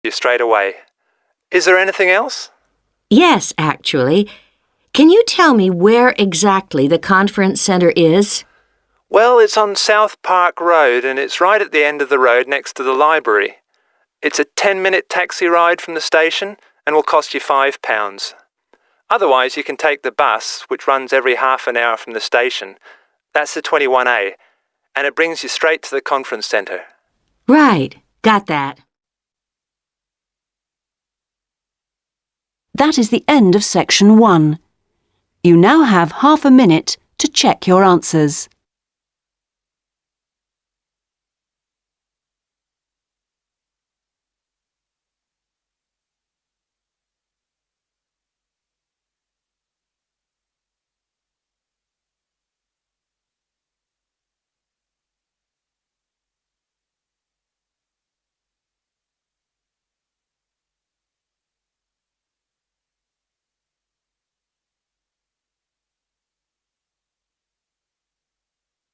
You straight away. Is there anything else? Yes, actually. Can you tell me where exactly the conference center is? Well, it's on South Park Road and it's right at the end of the road next to the library. It's a 10-minute taxi ride from the station and will cost you £5. Otherwise, you can take the bus, which runs every half an hour from the station. That's the 21A, and it brings you straight to the conference centre. Right, got that. That is the end of section 1. You now have half a minute to check your answers.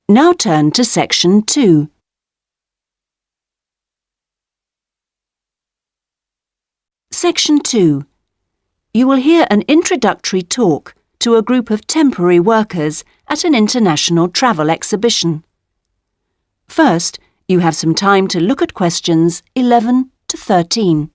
Now turn to section 2. Section 2. You will hear an introductory talk to a group of temporary workers at an international travel exhibition. First, you have some time to look at questions 11 to 13.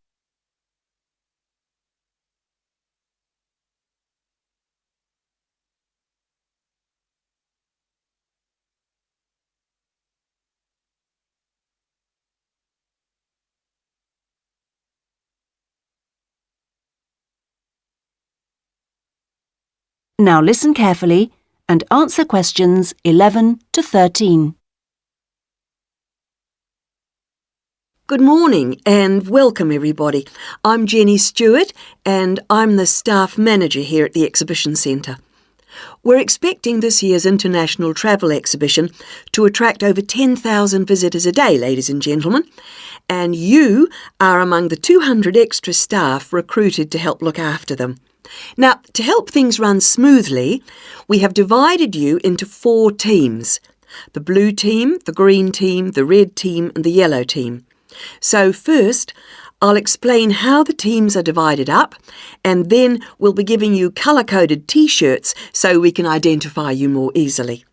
Now listen carefully and answer questions 11 to 13. Good morning and welcome everybody. I'm Jenny Stewart and I'm the staff manager here at the Exhibition Centre. We're expecting this year's International Travel Exhibition to attract over 10,000 visitors a day, ladies and gentlemen, and you are among the 200 extra staff recruited to help look after them. Now, to help things run smoothly, we have divided you into 4 teams: the blue team, the green team, the red team and the yellow team. So first, I'll explain how the teams are divided up, and then we'll be giving you colour-coded T-shirts so we can identify you more easily.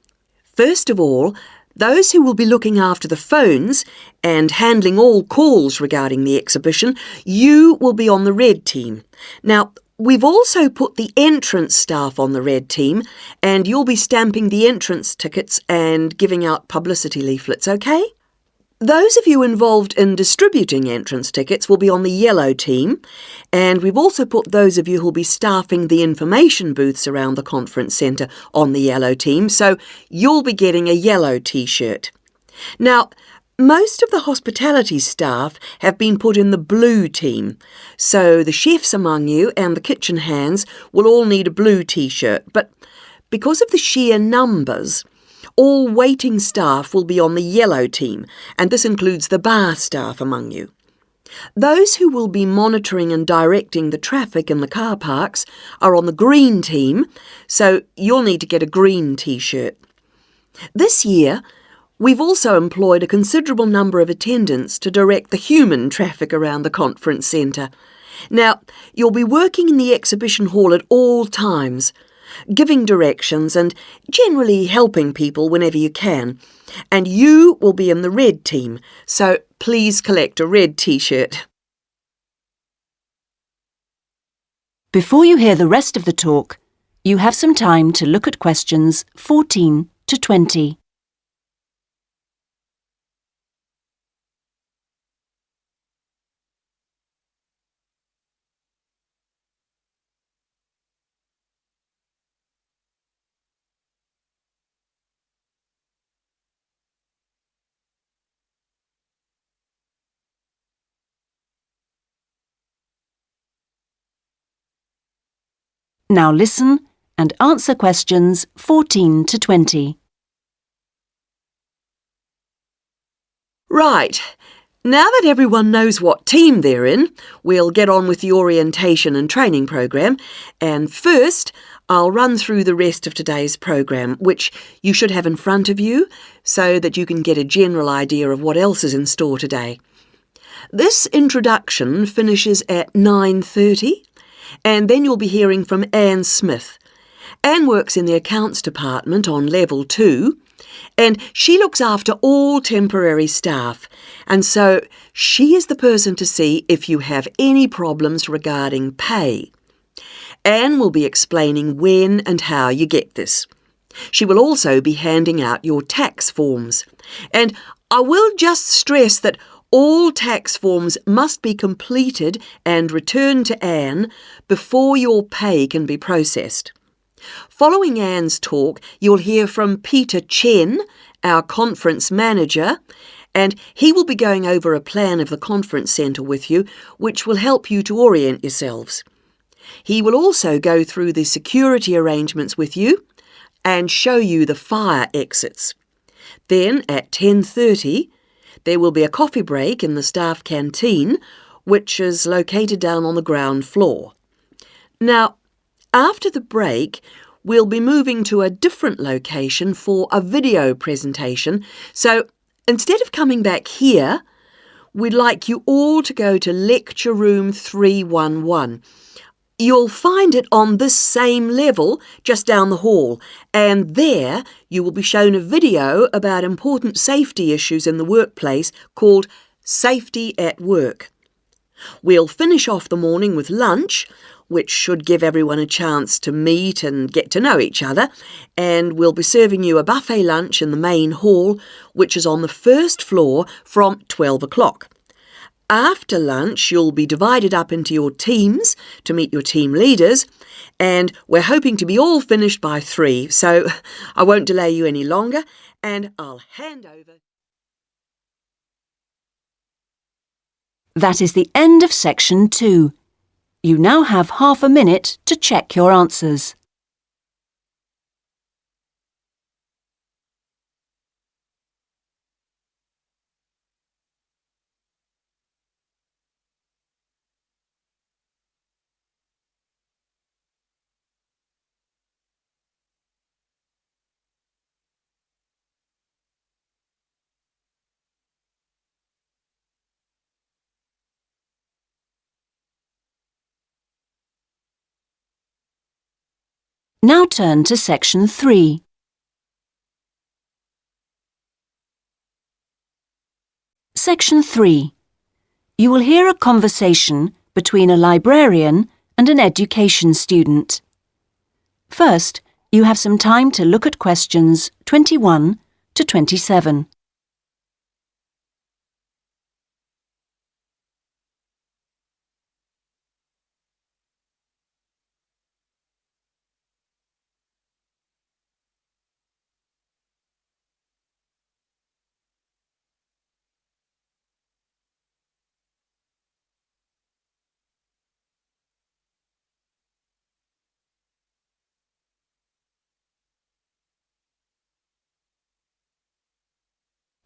First of all, those who will be looking after the phones and handling all calls regarding the exhibition, you will be on the red team. Now, we've also put the entrance staff on the red team, and you'll be stamping the entrance tickets and giving out publicity leaflets, OK? Those of you involved in distributing entrance tickets will be on the yellow team, and we've also put those of you who'll be staffing the information booths around the conference centre on the yellow team, so you'll be getting a yellow T-shirt. Now, most of the hospitality staff have been put in the blue team, so the chefs among you and the kitchen hands will all need a blue T-shirt, but because of the sheer numbers, all waiting staff will be on the yellow team, and this includes the bar staff among you. Those who will be monitoring and directing the traffic in the car parks are on the green team, so you'll need to get a green T-shirt. This year, we've also employed a considerable number of attendants to direct the human traffic around the conference centre. Now, you'll be working in the exhibition hall at all times, giving directions and generally helping people whenever you can. And you will be in the red team, so please collect a red T-shirt. Before you hear the rest of the talk, you have some time to look at questions 14 to 20. Now listen and answer questions 14 to 20. Right. Now that everyone knows what team they're in, we'll get on with the orientation and training program. And first, I'll run through the rest of today's program, which you should have in front of you so that you can get a general idea of what else is in store today. This introduction finishes at 9:30, and then you'll be hearing from Anne Smith. Anne works in the accounts department on level 2, and she looks after all temporary staff, and so she is the person to see if you have any problems regarding pay. Anne will be explaining when and how you get this. She will also be handing out your tax forms. And I will just stress that all tax forms must be completed and returned to Anne before your pay can be processed. Following Anne's talk, you'll hear from Peter Chen, our conference manager, and he will be going over a plan of the conference centre with you, which will help you to orient yourselves. He will also go through the security arrangements with you and show you the fire exits. Then at 10:30, there will be a coffee break in the staff canteen, which is located down on the ground floor. Now, after the break, we'll be moving to a different location for a video presentation, so instead of coming back here, we'd like you all to go to Lecture Room 311. You'll find it on this same level just down the hall, and there you will be shown a video about important safety issues in the workplace called Safety at Work. We'll finish off the morning with lunch, which should give everyone a chance to meet and get to know each other, and we'll be serving you a buffet lunch in the main hall, which is on the first floor from 12 o'clock. After lunch, you'll be divided up into your teams to meet your team leaders, and we're hoping to be all finished by 3, so I won't delay you any longer, and I'll hand over. That is the end of section 2. You now have half a minute to check your answers. Now turn to section 3. Section 3. You will hear a conversation between a librarian and an education student. First, you have some time to look at questions 21 to 27.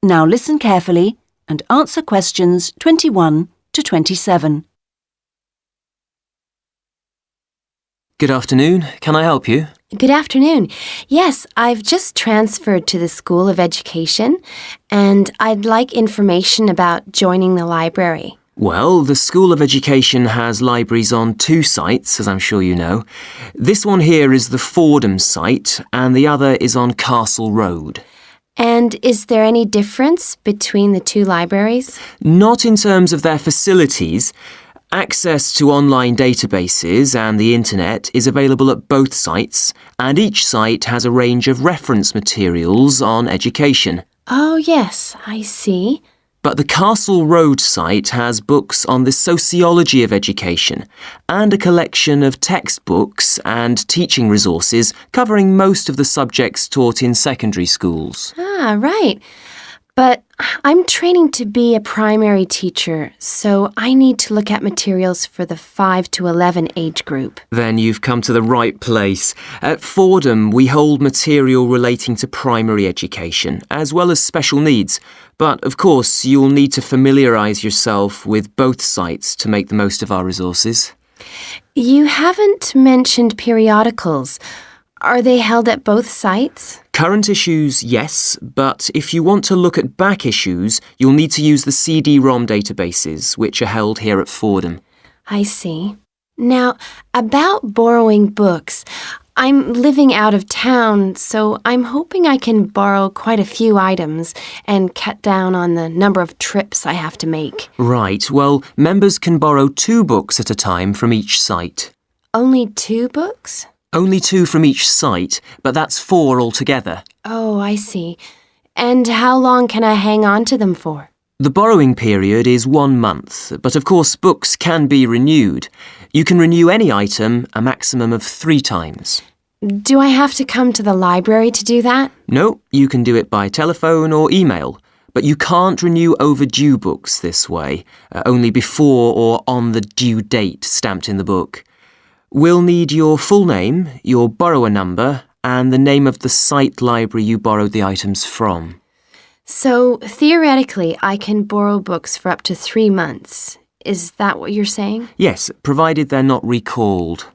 Now listen carefully and answer questions 21 to 27. Good afternoon. Can I help you? Good afternoon. Yes, I've just transferred to the School of Education, and I'd like information about joining the library. Well, the School of Education has libraries on 2 sites, as I'm sure you know. This one here is the Fordham site, and the other is on Castle Road. And is there any difference between the 2 libraries? Not in terms of their facilities. Access to online databases and the internet is available at both sites, and each site has a range of reference materials on education. Oh, yes, I see. But the Castle Road site has books on the sociology of education and a collection of textbooks and teaching resources covering most of the subjects taught in secondary schools. Ah, right. But I'm training to be a primary teacher, so I need to look at materials for the 5 to 11 age group. Then you've come to the right place. At Fordham, we hold material relating to primary education, as well as special needs. But, of course, you'll need to familiarise yourself with both sites to make the most of our resources. You haven't mentioned periodicals. Are they held at both sites? Current issues, yes, but if you want to look at back issues, you'll need to use the CD-ROM databases, which are held here at Fordham. I see. Now, about borrowing books. I'm living out of town, so I'm hoping I can borrow quite a few items and cut down on the number of trips I have to make. Right, well, members can borrow 2 books at a time from each site. Only 2 books? Only 2 from each site, but that's 4 altogether. Oh, I see. And how long can I hang on to them for? The borrowing period is 1 month, but of course books can be renewed. You can renew any item a maximum of 3 times. Do I have to come to the library to do that? No, you can do it by telephone or email, but you can't renew overdue books this way, only before or on the due date stamped in the book. We'll need your full name, your borrower number, and the name of the site library you borrowed the items from. So, theoretically, I can borrow books for up to 3 months. Is that what you're saying? Yes, provided they're not recalled.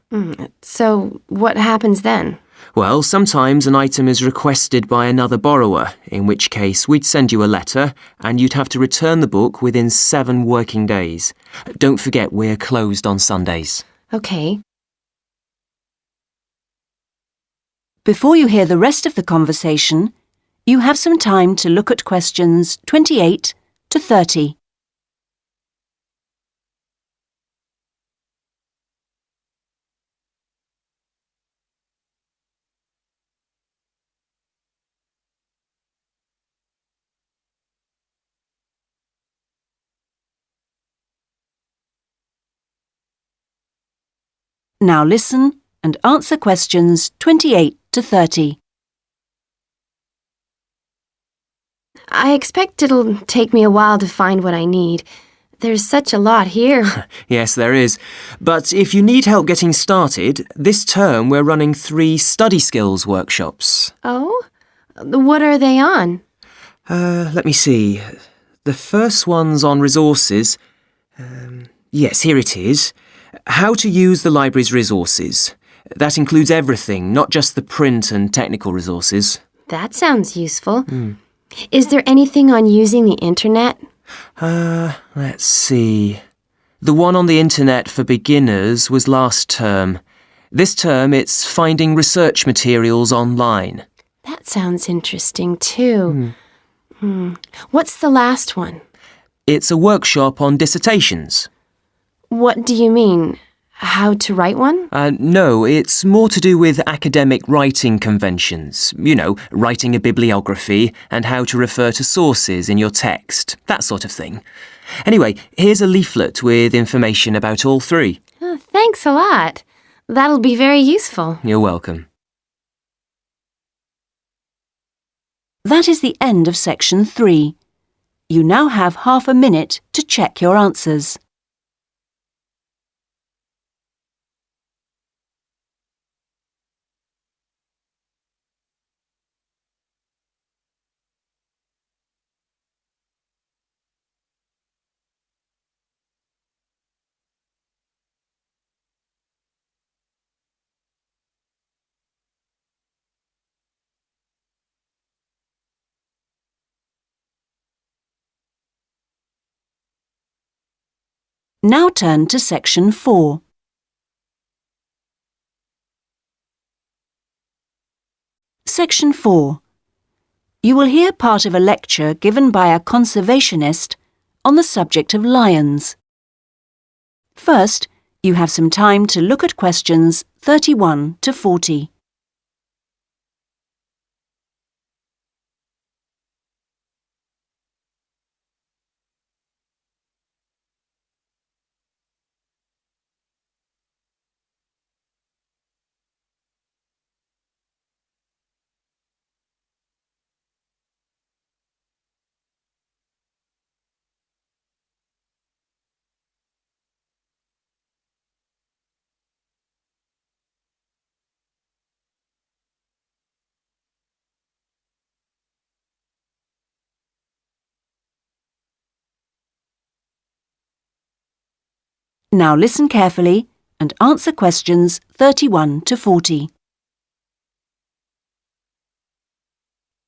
So, what happens then? Well, sometimes an item is requested by another borrower, in which case we'd send you a letter and you'd have to return the book within 7 working days. Don't forget we're closed on Sundays. Okay. Before you hear the rest of the conversation, you have some time to look at questions 28 to 30. Now listen and answer questions 28 to 30. I expect it'll take me a while to find what I need. There's such a lot here. Yes, there is. But if you need help getting started, this term we're running 3 study skills workshops. Oh? What are they on? Let me see. The first one's on resources. Yes, here it is. How to use the library's resources. That includes everything, not just the print and technical resources. That sounds useful. Is there anything on using the internet? Let's see. The one on the internet for beginners was last term. This term it's finding research materials online. That sounds interesting too. What's the last one? It's a workshop on dissertations. What do you mean? How to write one? No, it's more to do with academic writing conventions. You know, writing a bibliography and how to refer to sources in your text, that sort of thing. Anyway, here's a leaflet with information about all 3. Oh, thanks a lot. That'll be very useful. You're welcome. That is the end of section 3. You now have half a minute to check your answers. Now turn to section 4. Section 4. You will hear part of a lecture given by a conservationist on the subject of lions. First, you have some time to look at questions 31 to 40. Now listen carefully and answer questions 31 to 40.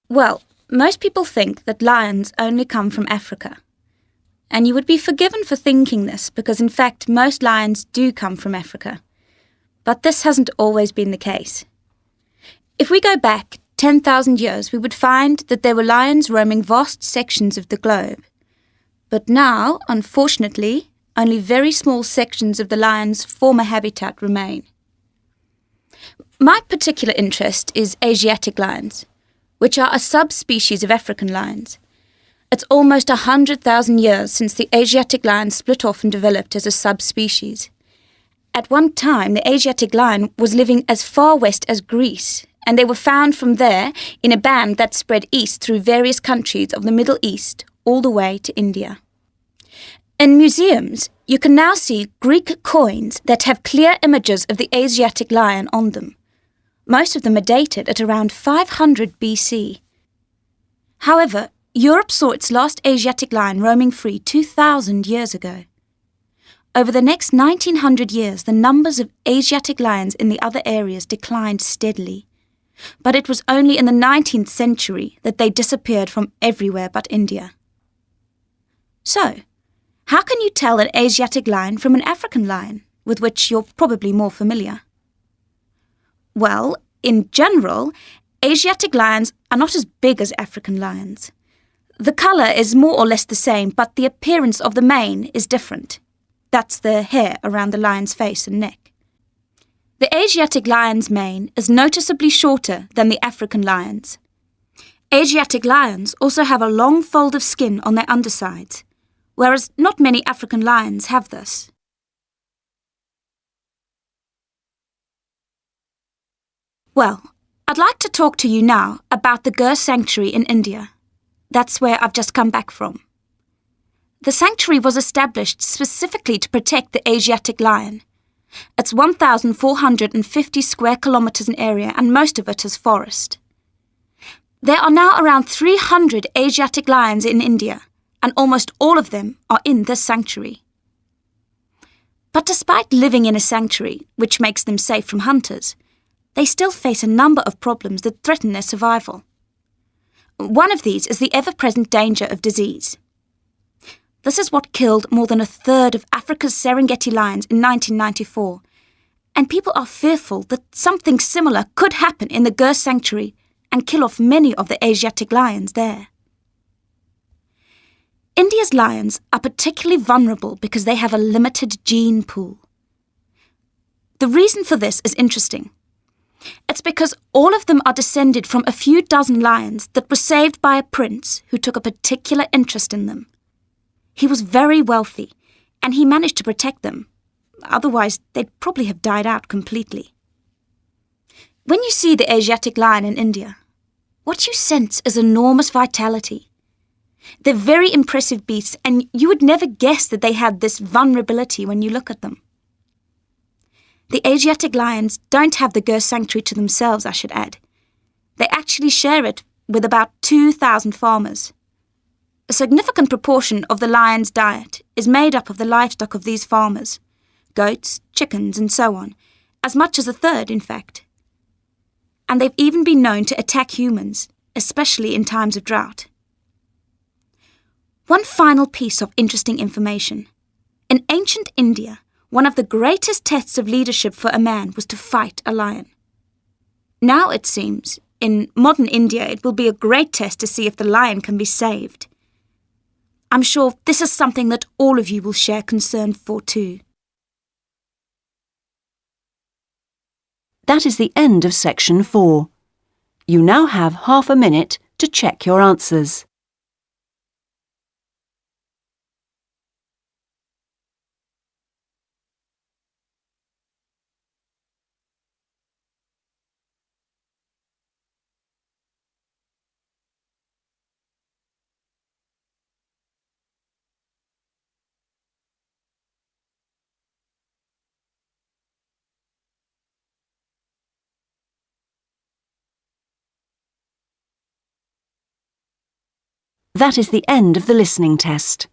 Well, most people think that lions only come from Africa. And you would be forgiven for thinking this because, in fact, most lions do come from Africa. But this hasn't always been the case. If we go back 10,000 years, we would find that there were lions roaming vast sections of the globe. But now, unfortunately, only very small sections of the lion's former habitat remain. My particular interest is Asiatic lions, which are a subspecies of African lions. It's almost 100,000 years since the Asiatic lion split off and developed as a subspecies. At one time, the Asiatic lion was living as far west as Greece, and they were found from there in a band that spread east through various countries of the Middle East all the way to India. In museums, you can now see Greek coins that have clear images of the Asiatic lion on them. Most of them are dated at around 500 BC. However, Europe saw its last Asiatic lion roaming free 2,000 years ago. Over the next 1900 years, the numbers of Asiatic lions in the other areas declined steadily. But it was only in the 19th century that they disappeared from everywhere but India. So, how can you tell an Asiatic lion from an African lion, with which you're probably more familiar? Well, in general, Asiatic lions are not as big as African lions. The colour is more or less the same, but the appearance of the mane is different. That's the hair around the lion's face and neck. The Asiatic lion's mane is noticeably shorter than the African lion's. Asiatic lions also have a long fold of skin on their undersides, whereas not many African lions have this. Well, I'd like to talk to you now about the Gir Sanctuary in India. That's where I've just come back from. The sanctuary was established specifically to protect the Asiatic lion. It's 1,450 square kilometres in area and most of it is forest. There are now around 300 Asiatic lions in India, and almost all of them are in this sanctuary. But despite living in a sanctuary, which makes them safe from hunters, they still face a number of problems that threaten their survival. One of these is the ever-present danger of disease. This is what killed more than a third of Africa's Serengeti lions in 1994, and people are fearful that something similar could happen in the Gir Sanctuary and kill off many of the Asiatic lions there. India's lions are particularly vulnerable because they have a limited gene pool. The reason for this is interesting. It's because all of them are descended from a few dozen lions that were saved by a prince who took a particular interest in them. He was very wealthy, and he managed to protect them. Otherwise, they'd probably have died out completely. When you see the Asiatic lion in India, what you sense is enormous vitality. They're very impressive beasts, and you would never guess that they had this vulnerability when you look at them. The Asiatic lions don't have the Gir Sanctuary to themselves, I should add. They actually share it with about 2,000 farmers. A significant proportion of the lion's diet is made up of the livestock of these farmers, goats, chickens, and so on, as much as a third, in fact. And they've even been known to attack humans, especially in times of drought. One final piece of interesting information. In ancient India, one of the greatest tests of leadership for a man was to fight a lion. Now, it seems, in modern India, it will be a great test to see if the lion can be saved. I'm sure this is something that all of you will share concern for too. That is the end of section 4. You now have half a minute to check your answers. That is the end of the listening test.